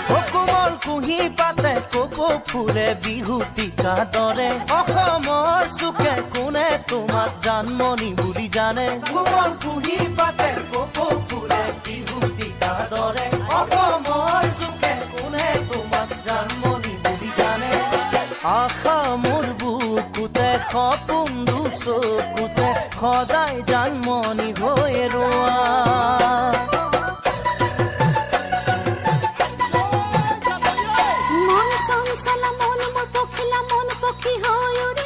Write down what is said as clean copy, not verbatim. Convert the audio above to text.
কোমল কুঁহি পাতে কপৌ ফুলে বিহুতিকা দৰে অসমৰ চুকে কোনে তোমাক জানমণি বুলি জানে কোমল কুঁহি পাতে কপৌ ফুলে বিহুতিকা দৰে অসমৰ চুকে কোনে তোমাক জানমণি বুলি জানে আশা মোৰ বুকুতে সপোন চকুতে সদায় জানমণি হৈ ৰোৱা মন চঞ্চলা মন মোৰ পখিলা মন পক্ষী হৈ উৰি